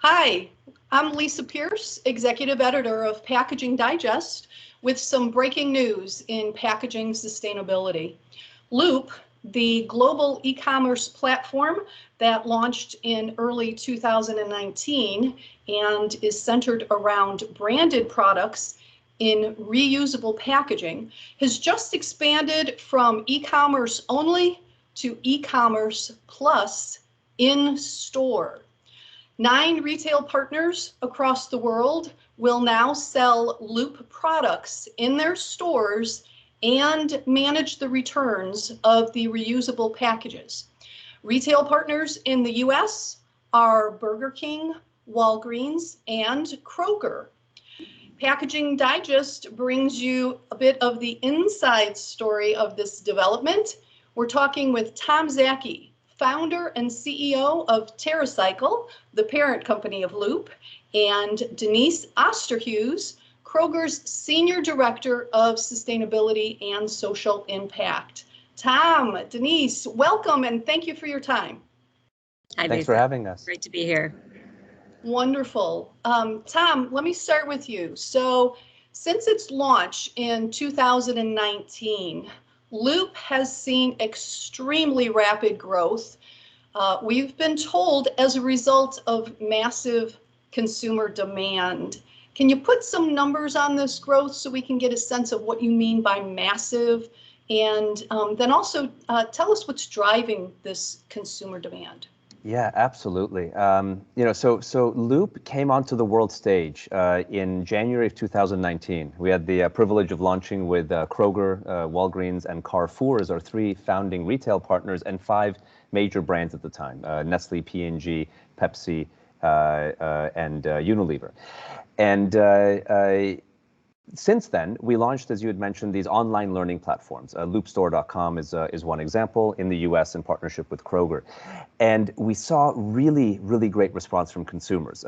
Hi, I'm Lisa Pierce, Executive Editor of Packaging Digest, with some breaking news in packaging sustainability. Loop, the global e-commerce platform that launched in early 2019 and is centered around branded products in reusable packaging, has just expanded from e-commerce only to e-commerce plus in store. 9 retail partners across the world will now sell Loop products in their stores and manage the returns of the reusable packages. Retail partners in the US are Burger King, Walgreens, and Kroger. Packaging Digest brings you a bit of the inside story of this development. We're talking with Tom Zaki, founder and CEO of TerraCycle, the parent company of Loop, and Denise Osterhus, Kroger's Senior Director of Sustainability and Social Impact. Tom, Denise, welcome and thank you for your time. Hi, Thanks Lisa. for having us. Great to be here. Wonderful. Tom, let me start with you. So since its launch in 2019, Loop has seen extremely rapid growth. We've been told as a result of massive consumer demand. Can you put some numbers on this growth so we can get a sense of what you mean by massive? And then also tell us what's driving this consumer demand. Yeah, absolutely. So Loop came onto the world stage in January of 2019. We had the privilege of launching with Kroger, Walgreens, and Carrefour as our 3 founding retail partners and 5 major brands at the time, Nestle, P&G, Pepsi, and Unilever. And since then, we launched, as you had mentioned, these online learning platforms. Loopstore.com is one example in the US in partnership with Kroger. And we saw really, really great response from consumers.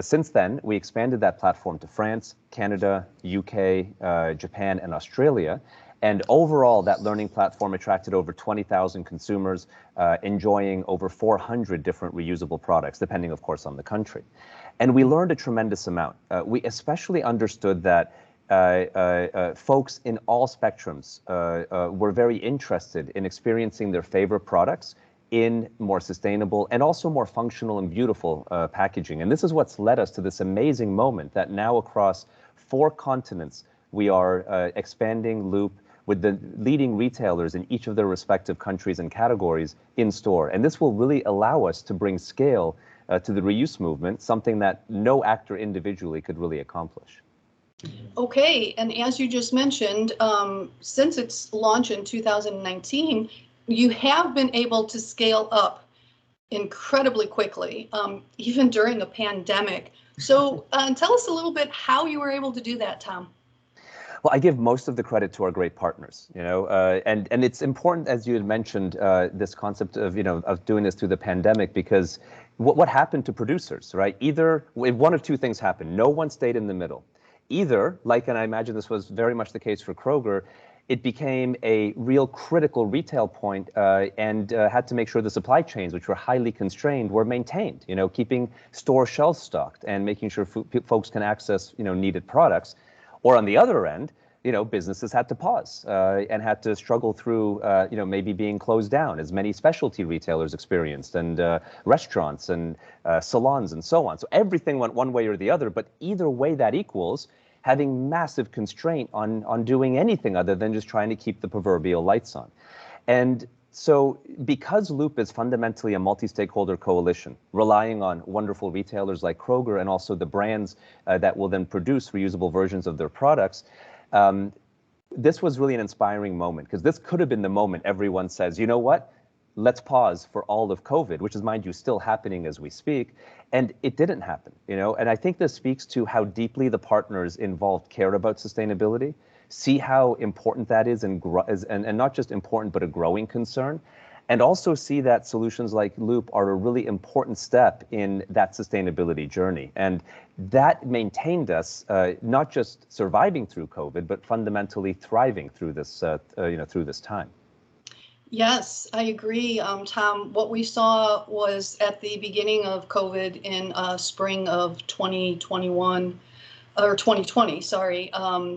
Since then, we expanded that platform to France, Canada, UK, Japan, and Australia. And overall, that learning platform attracted over 20,000 consumers, enjoying over 400 different reusable products, depending, of course, on the country. And we learned a tremendous amount. We especially understood that folks in all spectrums were very interested in experiencing their favorite products in more sustainable and also more functional and beautiful packaging. And this is what's led us to this amazing moment that now across 4 continents, we are expanding Loop with the leading retailers in each of their respective countries and categories in store. And this will really allow us to bring scale to the reuse movement, something that no actor individually could really accomplish. Okay, and as you just mentioned, since its launch in 2019, you have been able to scale up incredibly quickly, even during a pandemic. So tell us a little bit how you were able to do that, Tom. Well, I give most of the credit to our great partners, and it's important, as you had mentioned, this concept of, of doing this through the pandemic, because what happened to producers, right? Either one of 2 things happened. No one stayed in the middle. Either, and I imagine this was very much the case for Kroger, it became a real critical retail point and had to make sure the supply chains, which were highly constrained, were maintained, keeping store shelves stocked and making sure folks can access, needed products. Or on the other end, businesses had to pause and had to struggle through, maybe being closed down, as many specialty retailers experienced, and restaurants and salons and so on. So everything went one way or the other, but either way that equals having massive constraint on doing anything other than just trying to keep the proverbial lights on. And so because Loop is fundamentally a multi-stakeholder coalition, relying on wonderful retailers like Kroger and also the brands that will then produce reusable versions of their products, this was really an inspiring moment, because this could have been the moment everyone says, you know what, let's pause for all of COVID, which is, mind you, still happening as we speak. And it didn't happen, and I think this speaks to how deeply the partners involved care about sustainability, see how important that is and not just important, but a growing concern, and also see that solutions like Loop are a really important step in that sustainability journey. And that maintained us not just surviving through COVID, but fundamentally thriving through this, through this time. Yes, I agree, Tom. What we saw was at the beginning of COVID in spring of 2021 or 2020, sorry,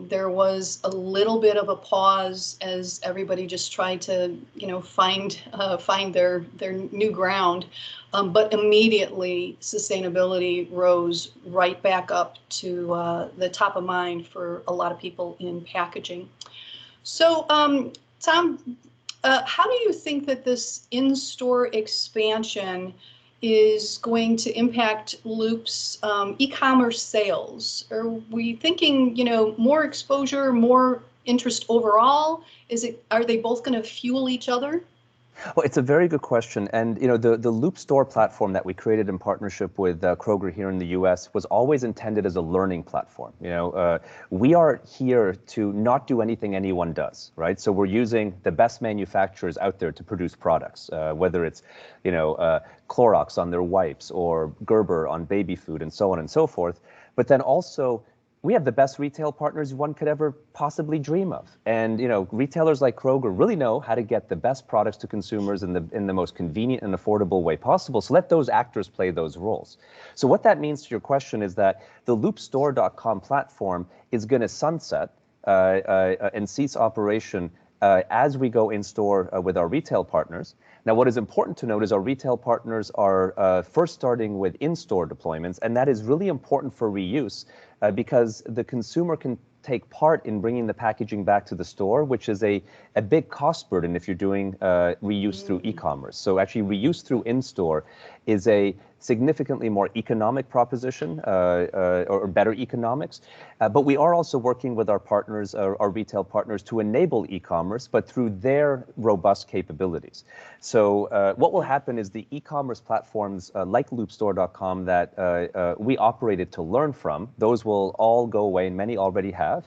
there was a little bit of a pause as everybody just tried to, find their new ground. But immediately sustainability rose right back up to the top of mind for a lot of people in packaging. So, Tom, how do you think that this in-store expansion is going to impact Loop's e-commerce sales? Are we thinking, more exposure, more interest overall? Are they both going to fuel each other? Well, it's a very good question. And the Loop Store platform that we created in partnership with Kroger here in the US was always intended as a learning platform. We are here to not do anything anyone does, right? So we're using the best manufacturers out there to produce products, whether it's, Clorox on their wipes or Gerber on baby food and so on and so forth. But then also, we have the best retail partners one could ever possibly dream of. And retailers like Kroger really know how to get the best products to consumers in the most convenient and affordable way possible. So let those actors play those roles. So what that means to your question is that the loopstore.com platform is going to sunset and cease operation as we go in store with our retail partners. Now, what is important to note is our retail partners are first starting with in-store deployments, and that is really important for reuse because the consumer can take part in bringing the packaging back to the store, which is a big cost burden if you're doing reuse through e-commerce. So actually reuse through in-store is a significantly more economic proposition or better economics. But we are also working with our partners, our retail partners, to enable e-commerce, but through their robust capabilities. So what will happen is the e-commerce platforms like loopstore.com that we operated to learn from, those will all go away, and many already have,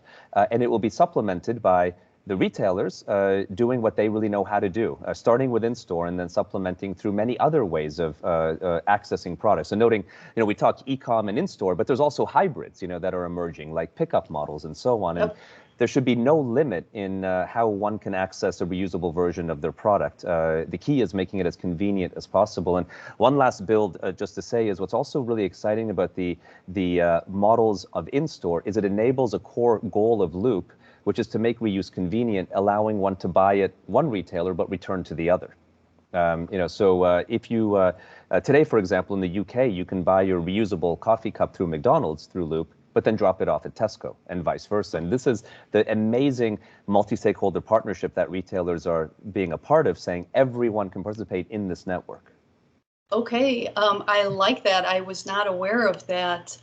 and it will be supplemented by the retailers doing what they really know how to do, starting with in-store and then supplementing through many other ways of accessing products. So noting, we talk e-com and in-store, but there's also hybrids, that are emerging, like pickup models and so on. And there should be no limit in how one can access a reusable version of their product. The key is making it as convenient as possible. And one last build, just to say, is what's also really exciting about the models of in-store is it enables a core goal of Loop, which is to make reuse convenient, allowing one to buy at one retailer but return to the other. If you, today, for example, in the UK, you can buy your reusable coffee cup through McDonald's through Loop, but then drop it off at Tesco and vice versa. And this is the amazing multi-stakeholder partnership that retailers are being a part of, saying everyone can participate in this network. Okay, I like that. I was not aware of that.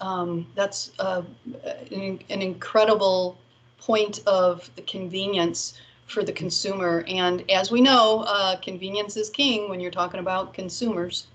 That's an incredible point of the convenience for the consumer. And as we know, convenience is king when you're talking about consumers.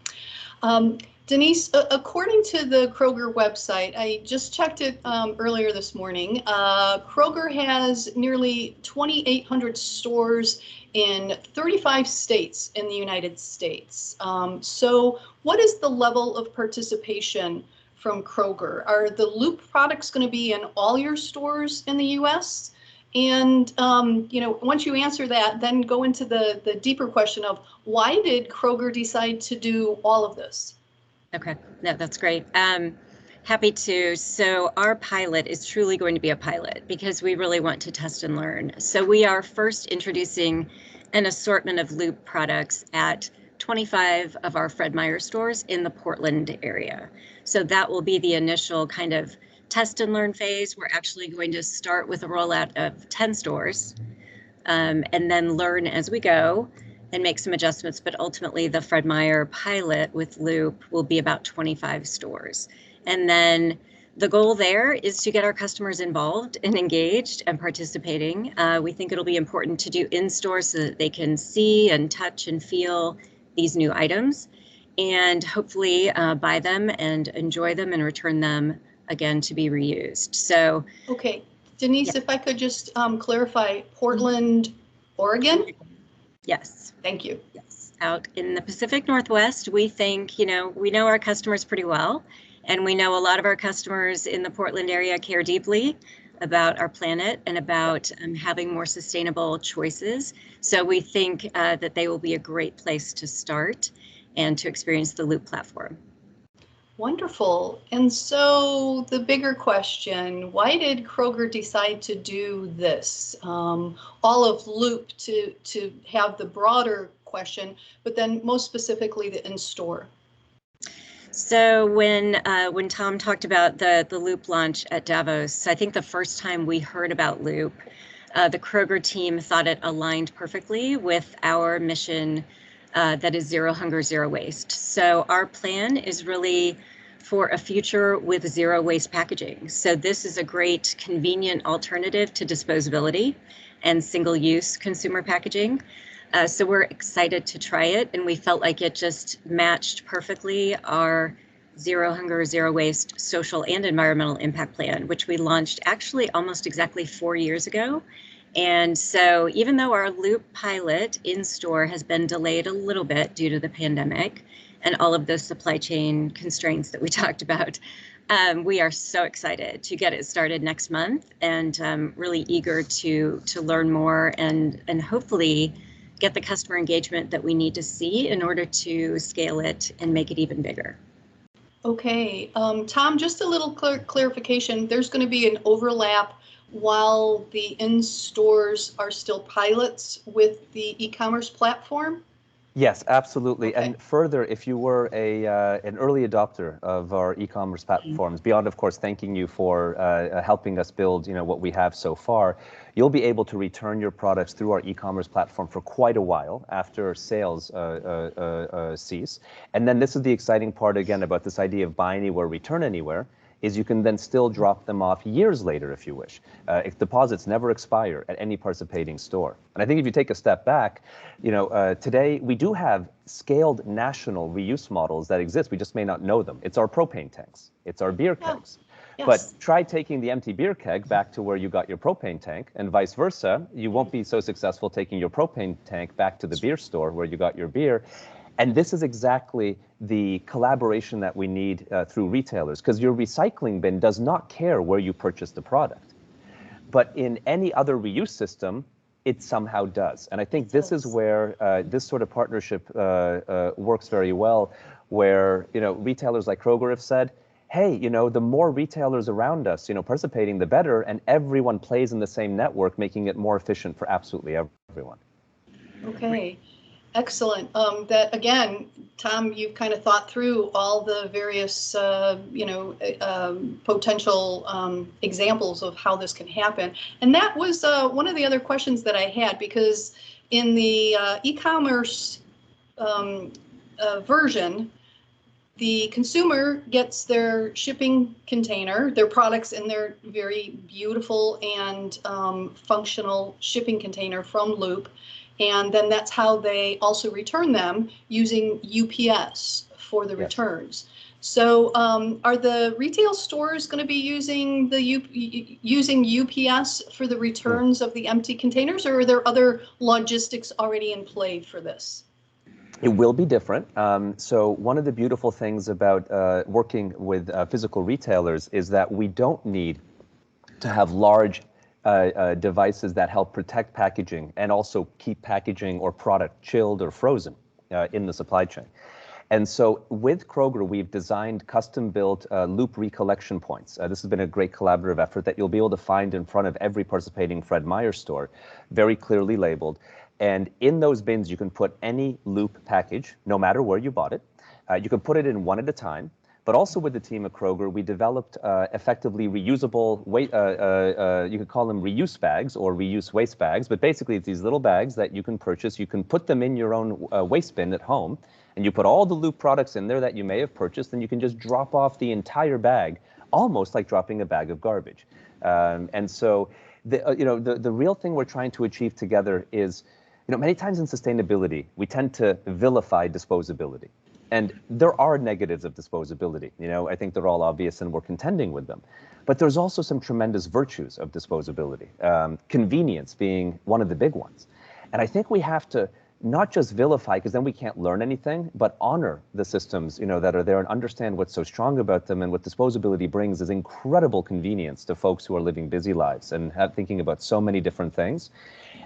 Denise, according to the Kroger website, I just checked it earlier this morning, Kroger has nearly 2,800 stores in 35 states in the United States. So what is the level of participation from Kroger? Are the Loop products going to be in all your stores in the U.S.? And, once you answer that, then go into the deeper question of why did Kroger decide to do all of this? Okay, no, that's great. Happy to. So our pilot is truly going to be a pilot because we really want to test and learn. So we are first introducing an assortment of Loop products at 25 of our Fred Meyer stores in the Portland area. So that will be the initial kind of test and learn phase. We're actually going to start with a rollout of 10 stores and then learn as we go and make some adjustments. But ultimately, the Fred Meyer pilot with Loop will be about 25 stores. And then the goal there is to get our customers involved and engaged and participating. We think it'll be important to do in-store so that they can see and touch and feel these new items and hopefully buy them and enjoy them and return them again to be reused. So, okay, Denise, if I could just clarify, Portland, Oregon? Yes. Thank you. Yes. Out in the Pacific Northwest, we think, we know our customers pretty well, and we know a lot of our customers in the Portland area care deeply about our planet and about having more sustainable choices. So we think that they will be a great place to start and to experience the Loop platform. Wonderful. And so the bigger question, why did Kroger decide to do this? All of Loop to have the broader question, but then most specifically the in-store. So when Tom talked about the Loop launch at Davos, I think the first time we heard about Loop, the Kroger team thought it aligned perfectly with our mission that is zero hunger, zero waste. So our plan is really for a future with zero waste packaging. So this is a great convenient alternative to disposability and single-use consumer packaging. So we're excited to try it, and we felt like it just matched perfectly our zero hunger, zero waste social and environmental impact plan, which we launched actually almost exactly 4 years ago. And so even though our Loop pilot in store has been delayed a little bit due to the pandemic and all of those supply chain constraints that we talked about, we are so excited to get it started next month, and really eager to learn more and hopefully get the customer engagement that we need to see in order to scale it and make it even bigger. Okay, Tom, just a little clarification. There's going to be an overlap while the in-stores are still pilots with the e-commerce platform? Yes, absolutely. Okay. And further, if you were an early adopter of our e-commerce platforms, beyond, of course, thanking you for helping us build, what we have so far, you'll be able to return your products through our e-commerce platform for quite a while after sales cease. And then this is the exciting part again about this idea of buy anywhere, return anywhere, is you can then still drop them off years later if you wish. If deposits never expire at any participating store. And I think if you take a step back, today we do have scaled national reuse models that exist. We just may not know them. It's our propane tanks. It's our beer kegs. Yes. But try taking the empty beer keg back to where you got your propane tank, and vice versa. You won't be so successful taking your propane tank back to the beer store where you got your beer. And this is exactly the collaboration that we need through retailers, because your recycling bin does not care where you purchase the product. But in any other reuse system, it somehow does. And I think this is where this sort of partnership works very well, where retailers like Kroger have said, hey, the more retailers around us, participating, the better, and everyone plays in the same network, making it more efficient for absolutely everyone. Okay. Excellent. That again, Tom, you've kind of thought through all the various, potential examples of how this can happen. And that was one of the other questions that I had, because in the e-commerce version, the consumer gets their shipping container, their products in their very beautiful and functional shipping container from Loop. And then that's how they also return them using UPS for the returns. So are the retail stores going to be using UPS for the returns of the empty containers, or are there other logistics already in play for this? It will be different. So one of the beautiful things about working with physical retailers is that we don't need to have large devices that help protect packaging and also keep packaging or product chilled or frozen in the supply chain. And so with Kroger, we've designed custom-built Loop recollection points. This has been a great collaborative effort that you'll be able to find in front of every participating Fred Meyer store, very clearly labeled. And in those bins, you can put any Loop package, no matter where you bought it. You can put it in one at a time. But also with the team at Kroger, we developed effectively reusable, you could call them reuse bags or reuse waste bags, but basically it's these little bags that you can purchase. You can put them in your own waste bin at home, and you put all the Loop products in there that you may have purchased, and you can just drop off the entire bag, almost like dropping a bag of garbage. And so the real thing we're trying to achieve together is, many times in sustainability, we tend to vilify disposability. And there are negatives of disposability. I think they're all obvious and we're contending with them. But there's also some tremendous virtues of disposability, convenience being one of the big ones. And I think we have to not just vilify, because then we can't learn anything, but honor the systems, that are there and understand what's so strong about them. And what disposability brings is incredible convenience to folks who are living busy lives and thinking about so many different things.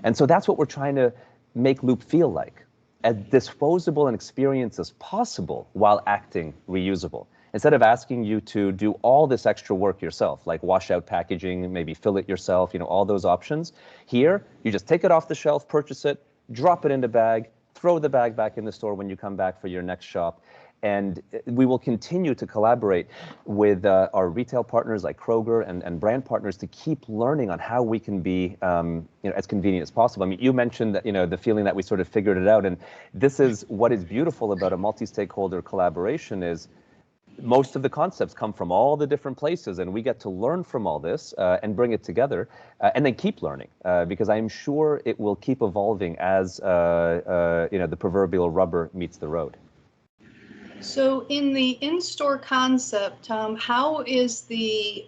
And so that's what we're trying to make Loop feel like, as disposable an experience as possible while acting reusable. Instead of asking you to do all this extra work yourself, like wash out packaging, maybe fill it yourself, all those options, here, you just take it off the shelf, purchase it, drop it in the bag, throw the bag back in the store when you come back for your next shop. And we will continue to collaborate with our retail partners like Kroger and brand partners to keep learning on how we can be as convenient as possible. I mean, you mentioned that, the feeling that we sort of figured it out. And this is what is beautiful about a multi-stakeholder collaboration is most of the concepts come from all the different places, and we get to learn from all this and bring it together and then keep learning because I am sure it will keep evolving as the proverbial rubber meets the road. So in the in-store concept, Tom, how is the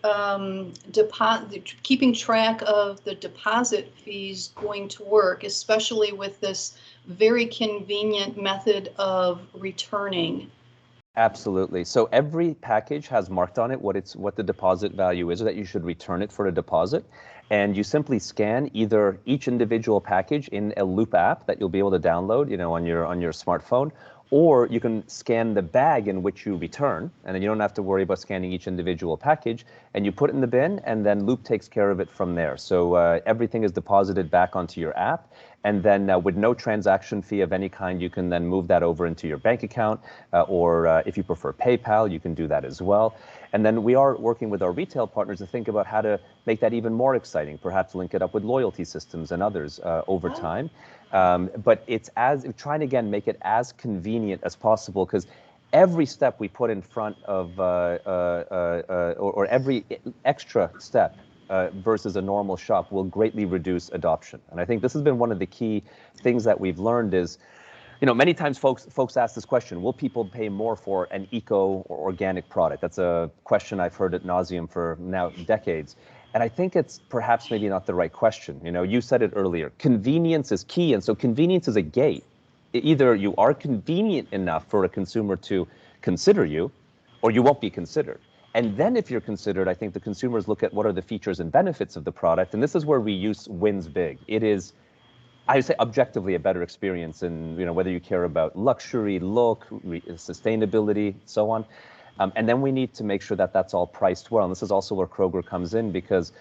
keeping track of the deposit fees going to work, especially with this very convenient method of returning? Absolutely. So every package has marked on it what the deposit value is, or that you should return it for a deposit. And you simply scan either each individual package in a Loop app that you'll be able to download, on your smartphone, or you can scan the bag in which you return, and then you don't have to worry about scanning each individual package, and you put it in the bin, and then Loop takes care of it from there. So everything is deposited back onto your app, and then with no transaction fee of any kind, you can then move that over into your bank account, or if you prefer PayPal, you can do that as well. And then we are working with our retail partners to think about how to make that even more exciting, perhaps link it up with loyalty systems and others over time. But it's trying to, again, make it as convenient as possible, because every step we put in front of, or every extra step versus a normal shop will greatly reduce adoption. And I think this has been one of the key things that we've learned is, many times folks ask this question, will people pay more for an eco or organic product? That's a question I've heard ad nauseum for now decades. And I think it's perhaps maybe not the right question. You said it earlier, convenience is key. And so convenience is a gate. Either you are convenient enough for a consumer to consider you, or you won't be considered. And then if you're considered, I think the consumers look at what are the features and benefits of the product. And this is where reuse wins big. It is, I would say, objectively a better experience in, whether you care about luxury, look, sustainability, so on. And then we need to make sure that that's all priced well. And this is also where Kroger comes in, because,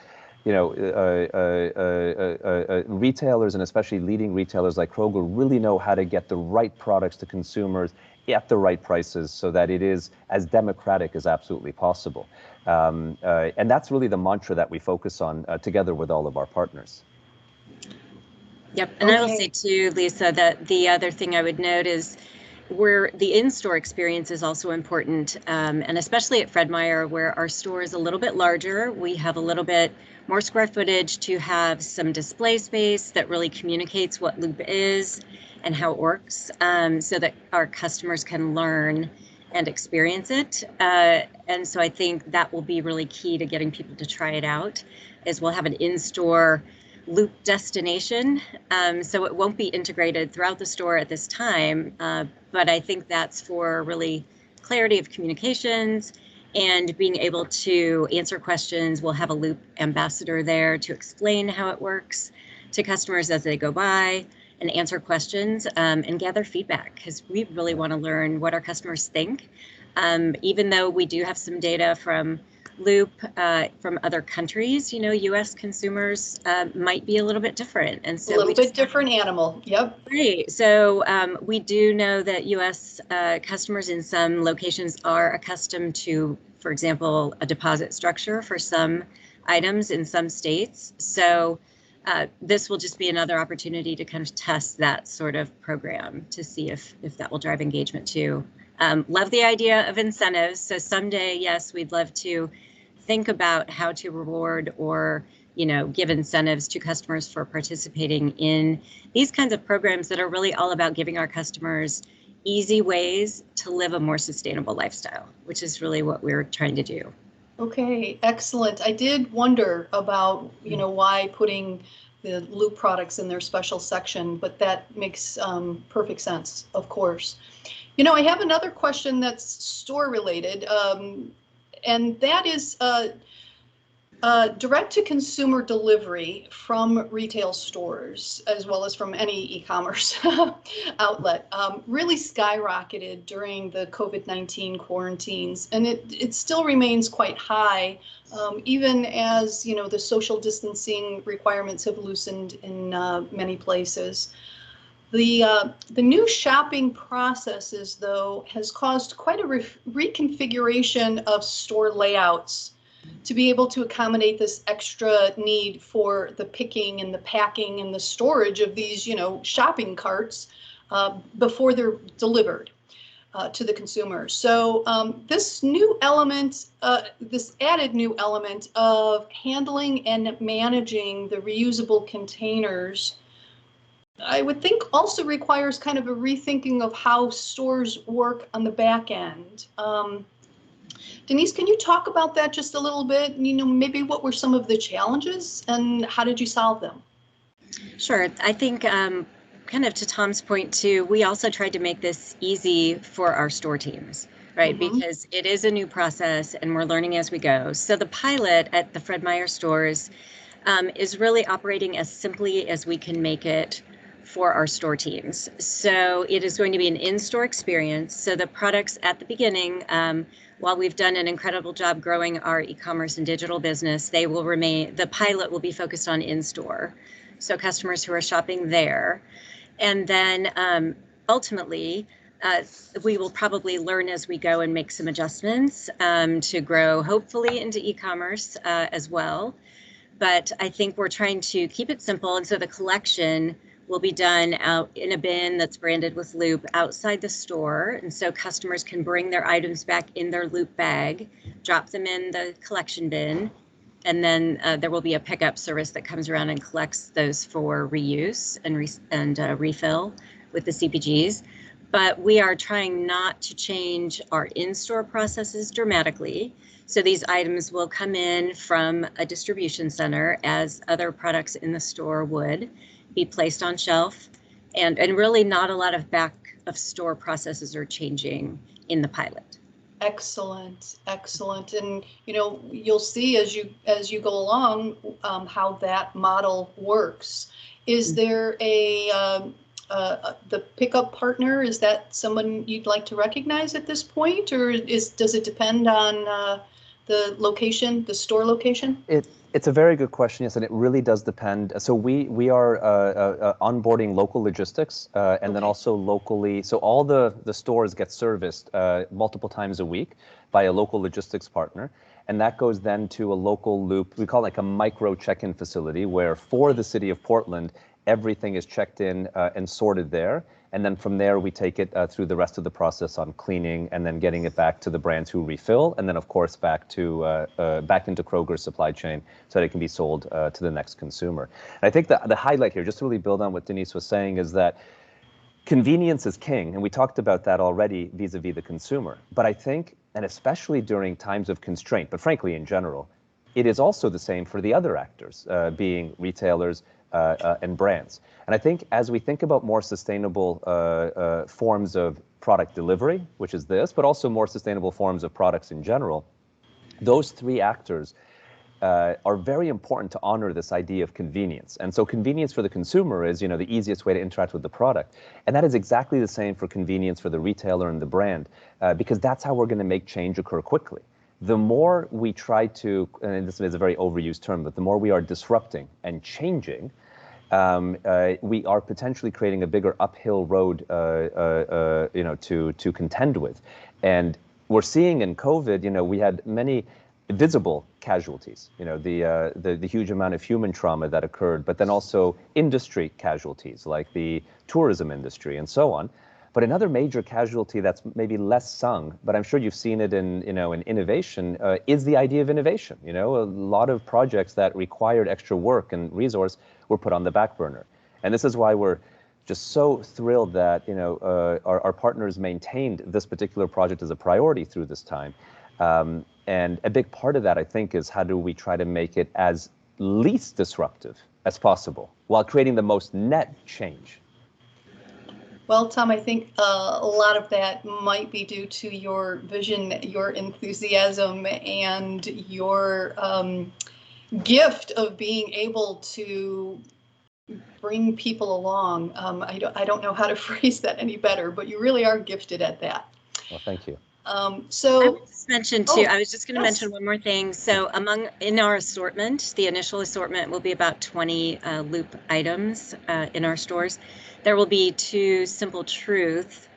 retailers, and especially leading retailers like Kroger, really know how to get the right products to consumers at the right prices so that it is as democratic as absolutely possible. And that's really the mantra that we focus on together with all of our partners. Yep. And I will say too, Lisa, that the other thing I would note is where the in-store experience is also important, and especially at Fred Meyer, where our store is a little bit larger, we have a little bit more square footage to have some display space that really communicates what Loop is and how it works, so that our customers can learn and experience it. And so I think that will be really key to getting people to try it out, is we'll have an in-store Loop destination. So it won't be integrated throughout the store at this time, but I think that's for really clarity of communications and being able to answer questions. We'll have a Loop ambassador there to explain how it works to customers as they go by and answer questions and gather feedback, because we really want to learn what our customers think. Even though we do have some data from Loop from other countries, U.S. consumers might be a little bit different. And so a little bit different animal. Yep. Right. So we do know that U.S. Customers in some locations are accustomed to, for example, a deposit structure for some items in some states. So this will just be another opportunity to kind of test that sort of program to see if that will drive engagement too. Love the idea of incentives. So someday, yes, we'd love to think about how to reward or, give incentives to customers for participating in these kinds of programs that are really all about giving our customers easy ways to live a more sustainable lifestyle, which is really what we're trying to do. Okay, excellent. I did wonder about, why putting the Loop products in their special section, but that makes perfect sense, of course. You know, I have another question that's store related, and that is direct-to-consumer delivery from retail stores, as well as from any e-commerce outlet, really skyrocketed during the COVID-19 quarantines, and it still remains quite high, even as, you know, the social distancing requirements have loosened in many places. The new shopping processes, though, has caused quite a reconfiguration of store layouts to be able to accommodate this extra need for the picking and the packing and the storage of these, you know, shopping carts before they're delivered to the consumer. So this new element, this added new element of handling and managing the reusable containers, I would think also requires kind of a rethinking of how stores work on the back end. Denise, can you talk about that just a little bit? You know, maybe what were some of the challenges and how did you solve them? Sure. I think kind of to Tom's point too, we also tried to make this easy for our store teams, right? Mm-hmm. Because it is a new process and we're learning as we go. So the pilot at the Fred Meyer stores is really operating as simply as we can make it for our store teams. So it is going to be an in-store experience. So the products at the beginning, while we've done an incredible job growing our e-commerce and digital business, they will remain, the pilot will be focused on in-store. So customers who are shopping there. And then ultimately, we will probably learn as we go and make some adjustments to grow hopefully into e-commerce as well. But I think we're trying to keep it simple. And so the collection will be done out in a bin that's branded with Loop outside the store. And so customers can bring their items back in their Loop bag, drop them in the collection bin, and then there will be a pickup service that comes around and collects those for reuse and refill with the CPGs. But we are trying not to change our in-store processes dramatically. So these items will come in from a distribution center as other products in the store would be placed on shelf, and really not a lot of back of store processes are changing in the pilot. Excellent, excellent. And you know, you'll see as you go along how that model works. Is there the pickup partner? Is that someone you'd like to recognize at this point, or does it depend on the location, the store location? It's a very good question, yes, and it really does depend. So we are onboarding local logistics and then also locally. So all the stores get serviced multiple times a week by a local logistics partner. And that goes then to a local Loop, we call it like a micro check-in facility, where for the city of Portland, everything is checked in and sorted there. And then from there, we take it through the rest of the process on cleaning and then getting it back to the brands who refill. And then, of course, back into Kroger's supply chain so that it can be sold to the next consumer. And I think the highlight here, just to really build on what Denise was saying, is that convenience is king. And we talked about that already vis-a-vis the consumer. But I think, and especially during times of constraint, but frankly, in general, it is also the same for the other actors, being retailers, and brands. And I think as we think about more sustainable forms of product delivery, which is this, but also more sustainable forms of products in general, those three actors are very important to honor this idea of convenience. And so convenience for the consumer is, you know, the easiest way to interact with the product. And that is exactly the same for convenience for the retailer and the brand, because that's how we're going to make change occur quickly. The more we try to, and this is a very overused term, but the more we are disrupting and changing, we are potentially creating a bigger uphill road, you know, to contend with. And we're seeing in COVID, you know, we had many visible casualties, you know, the huge amount of human trauma that occurred, but then also industry casualties like the tourism industry and so on. But another major casualty that's maybe less sung, but I'm sure you've seen it in, you know, in innovation, is the idea of innovation. You know, a lot of projects that required extra work and resource were put on the back burner. And this is why we're just so thrilled that, you know, our partners maintained this particular project as a priority through this time. And a big part of that, I think, is how do we try to make it as least disruptive as possible while creating the most net change? Well, Tom, I think a lot of that might be due to your vision, your enthusiasm, and your gift of being able to bring people along. I don't know how to phrase that any better, but you really are gifted at that. Well, thank you. I would just mention too, I was just going to yes. mention one more thing. So in our assortment, the initial assortment will be about 20 Loop items in our stores. There will be 2 Simple Truth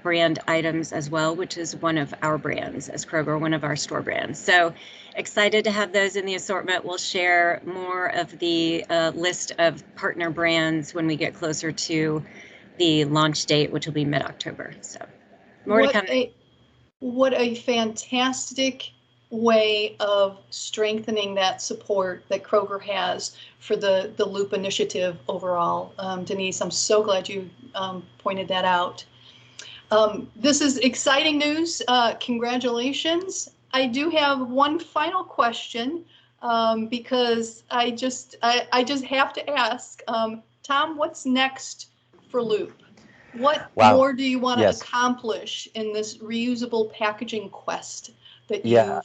brand items as well, which is one of our brands as Kroger, one of our store brands. So excited to have those in the assortment. We'll share more of the list of partner brands when we get closer to the launch date, which will be mid-October. So more to come. What a fantastic way of strengthening that support that Kroger has for the Loop initiative overall. Denise, I'm so glad you pointed that out. This is exciting news. Congratulations. I do have one final question because I just have to ask, Tom, what's next for Loop? What more do you want to accomplish in this reusable packaging quest that you've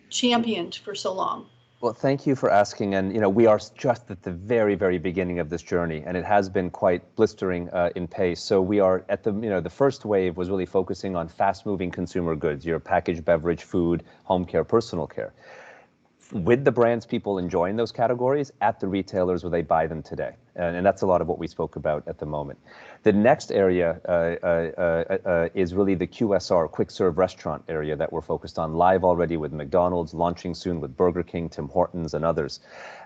championed for so long? Well, thank you for asking. And, we are just at the very, very beginning of this journey, and it has been quite blistering in pace. So we are at the first wave was really focusing on fast-moving consumer goods, your packaged beverage, food, home care, personal care. With the brands people enjoying those categories at the retailers where they buy them today. And that's a lot of what we spoke about at the moment. The next area is really the QSR, quick serve restaurant area that we're focused on, live already with McDonald's, launching soon with Burger King, Tim Hortons, and others.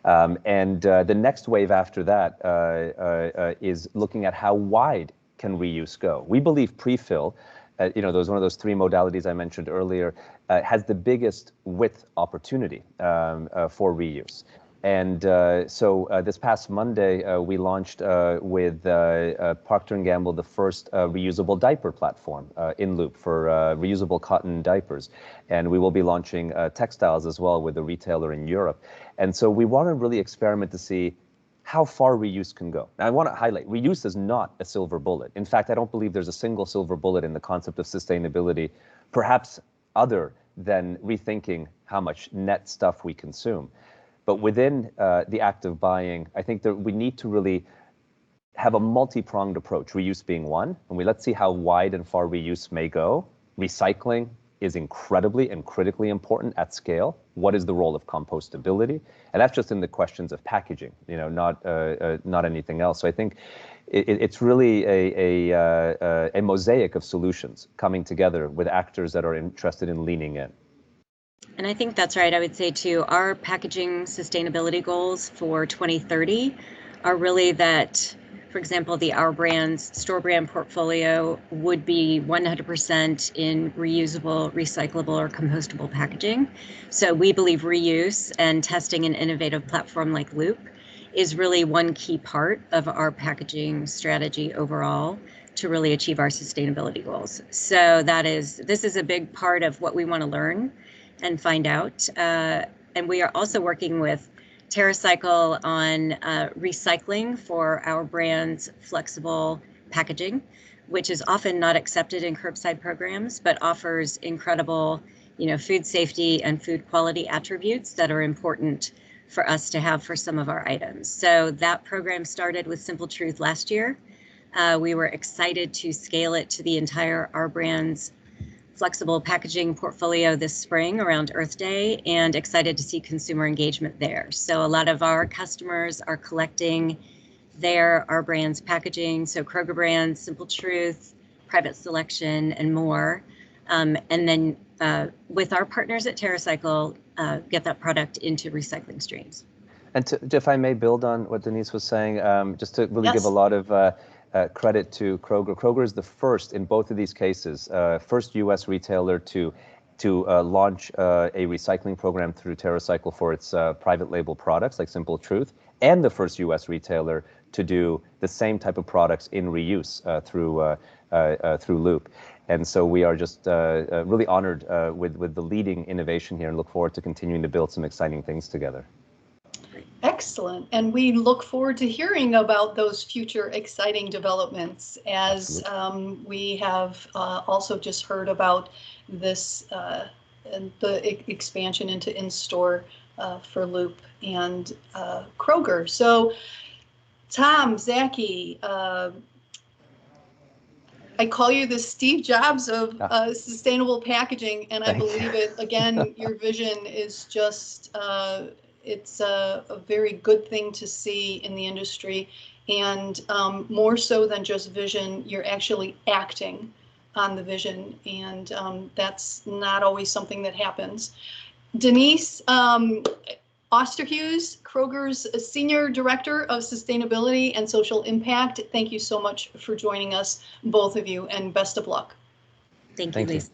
The next wave after that is looking at how wide can reuse go. We believe pre-fill, one of those 3 modalities I mentioned earlier, has the biggest width opportunity for reuse. And so this past Monday, we launched with Procter & Gamble the first reusable diaper platform in Loop for reusable cotton diapers. And we will be launching textiles as well with a retailer in Europe. And so we want to really experiment to see how far reuse can go. Now, I want to highlight, reuse is not a silver bullet. In fact, I don't believe there's a single silver bullet in the concept of sustainability, perhaps other than rethinking how much net stuff we consume. But within the act of buying, I think that we need to really have a multi-pronged approach, reuse being one, and let's see how wide and far reuse may go. Recycling is incredibly and critically important at scale. What is the role of compostability? And that's just in the questions of packaging, not anything else. So I think it's really a mosaic of solutions coming together with actors that are interested in leaning in. And I think that's right. I would say too, our packaging sustainability goals for 2030 are really that, for example, the Our Brands store brand portfolio would be 100% in reusable, recyclable, or compostable packaging. So we believe reuse and testing an innovative platform like Loop is really one key part of our packaging strategy overall to really achieve our sustainability goals. So this is a big part of what we want to learn and find out. And we are also working with TerraCycle on recycling for Our Brands flexible packaging, which is often not accepted in curbside programs, but offers incredible, food safety and food quality attributes that are important for us to have for some of our items. So that program started with Simple Truth last year. We were excited to scale it to the entire Our Brands flexible packaging portfolio this spring around Earth Day, and excited to see consumer engagement there. So a lot of our customers are collecting Our Brands packaging, so Kroger brands, Simple Truth, Private Selection, and more. And then with our partners at TerraCycle, get that product into recycling streams. And if I may build on what Denise was saying, just to really give a lot of credit to Kroger. Kroger is the first in both of these cases, first U.S. retailer to launch a recycling program through TerraCycle for its private label products like Simple Truth, and the first U.S. retailer to do the same type of products in reuse through Loop. And so we are just really honored with the leading innovation here and look forward to continuing to build some exciting things together. Great. Excellent. And we look forward to hearing about those future exciting developments as we have also just heard about this and the expansion into in-store for Loop and Kroger. So Tom, Zachy, I call you the Steve Jobs of sustainable packaging, and I believe it. Again, your vision is just, it's a very good thing to see in the industry. And more so than just vision, you're actually acting on the vision. And that's not always something that happens. Denise Osterhus, Kroger's Senior Director of Sustainability and Social Impact. Thank you so much for joining us, both of you, and best of luck. Thank you, Lisa.